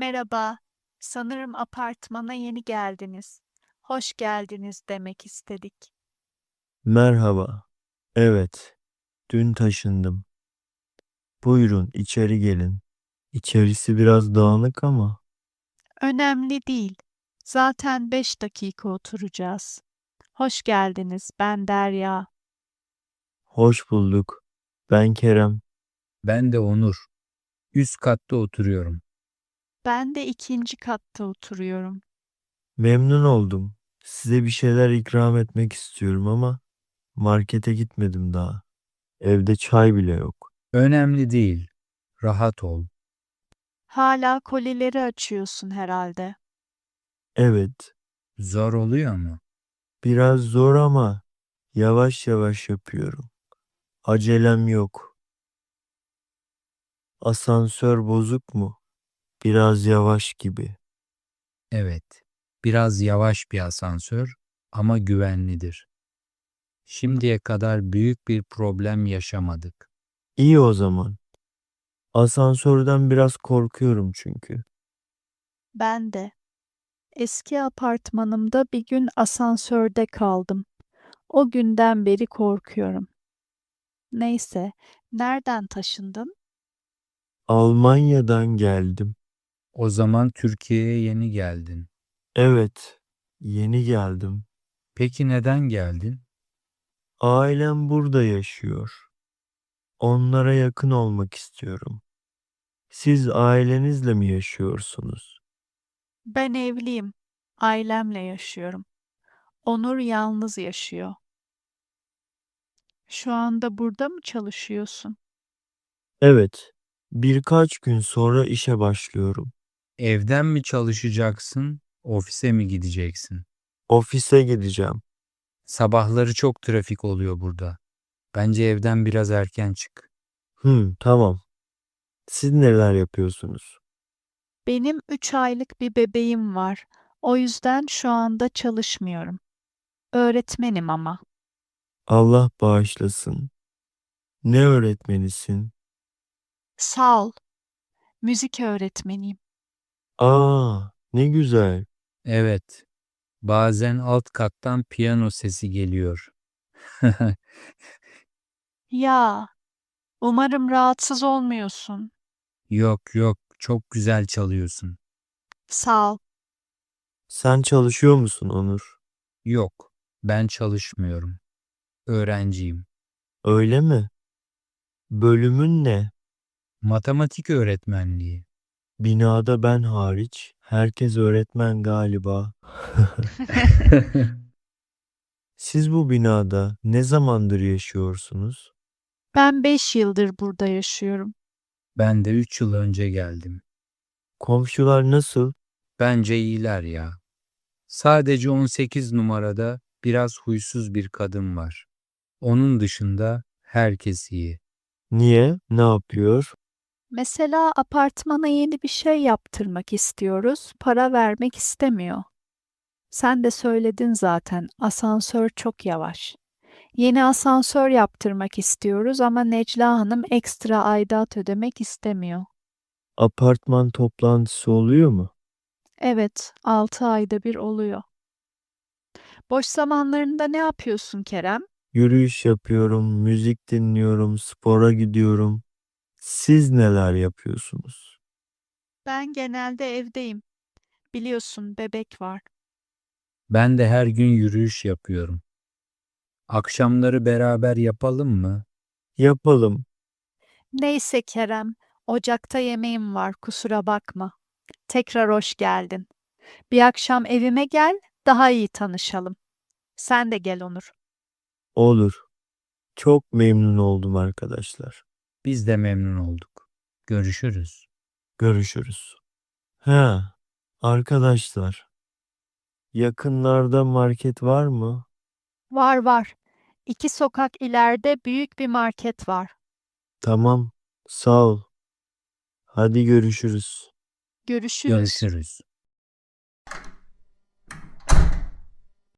Merhaba, sanırım apartmana yeni geldiniz. Hoş geldiniz demek istedik. Merhaba. Evet, dün taşındım. Buyurun içeri gelin. İçerisi biraz dağınık ama Önemli değil. Zaten 5 dakika oturacağız. Hoş geldiniz, ben Derya. hoş bulduk. Ben Kerem. Ben de Onur. Üst katta oturuyorum. Ben de ikinci katta oturuyorum. Memnun oldum. Size bir şeyler ikram etmek istiyorum ama markete gitmedim daha. Evde çay bile yok. Önemli değil. Rahat ol. Hala kolileri açıyorsun herhalde. Evet, Zor oluyor mu? biraz zor ama yavaş yavaş yapıyorum. Acelem yok. Asansör bozuk mu? Biraz yavaş gibi. Evet. Biraz yavaş bir asansör ama güvenlidir. Şimdiye kadar büyük bir problem yaşamadık. İyi o zaman. Asansörden biraz korkuyorum çünkü. Ben de. Eski apartmanımda bir gün asansörde kaldım. O günden beri korkuyorum. Neyse, nereden taşındın? Almanya'dan geldim. O zaman Türkiye'ye yeni geldin. Evet, yeni geldim. Peki neden geldin? Ailem burada yaşıyor. Onlara yakın olmak istiyorum. Siz ailenizle mi yaşıyorsunuz? Ben evliyim. Ailemle yaşıyorum. Onur yalnız yaşıyor. Şu anda burada mı çalışıyorsun? Evet, birkaç gün sonra işe başlıyorum. Evden mi çalışacaksın, ofise mi gideceksin? Ofise gideceğim. Sabahları çok trafik oluyor burada. Bence evden biraz erken çık. Tamam. Siz neler yapıyorsunuz? Benim 3 aylık bir bebeğim var. O yüzden şu anda çalışmıyorum. Öğretmenim ama. Allah bağışlasın. Ne öğretmenisin? Sağ ol. Müzik öğretmeniyim. Aa, ne güzel. Evet, bazen alt kattan piyano sesi geliyor. Ya, umarım rahatsız olmuyorsun. Yok yok, çok güzel çalıyorsun. Sağ ol. Sen çalışıyor musun Onur? Yok, ben çalışmıyorum. Öğrenciyim. Öyle mi? Bölümün ne? Matematik öğretmenliği. Binada ben hariç herkes öğretmen galiba. Siz bu binada ne zamandır yaşıyorsunuz? Ben 5 yıldır burada yaşıyorum. Ben de 3 yıl önce geldim. Komşular nasıl? Bence iyiler ya. Sadece 18 numarada biraz huysuz bir kadın var. Onun dışında herkes iyi. Niye? Ne yapıyor? Mesela apartmana yeni bir şey yaptırmak istiyoruz. Para vermek istemiyor. Sen de söyledin zaten. Asansör çok yavaş. Yeni asansör yaptırmak istiyoruz ama Necla Hanım ekstra aidat ödemek istemiyor. Apartman toplantısı oluyor mu? Evet, 6 ayda bir oluyor. Boş zamanlarında ne yapıyorsun Kerem? Yürüyüş yapıyorum, müzik dinliyorum, spora gidiyorum. Siz neler yapıyorsunuz? Ben genelde evdeyim. Biliyorsun bebek var. Ben de her gün yürüyüş yapıyorum. Akşamları beraber yapalım mı? Yapalım. Neyse Kerem, ocakta yemeğim var, kusura bakma. Tekrar hoş geldin. Bir akşam evime gel, daha iyi tanışalım. Sen de gel Onur. Olur. Çok memnun oldum arkadaşlar. Biz de memnun olduk. Görüşürüz. Görüşürüz. He, arkadaşlar, yakınlarda market var mı? Var var. 2 sokak ileride büyük bir market var. Tamam, sağ ol. Hadi görüşürüz. Görüşürüz. Görüşürüz.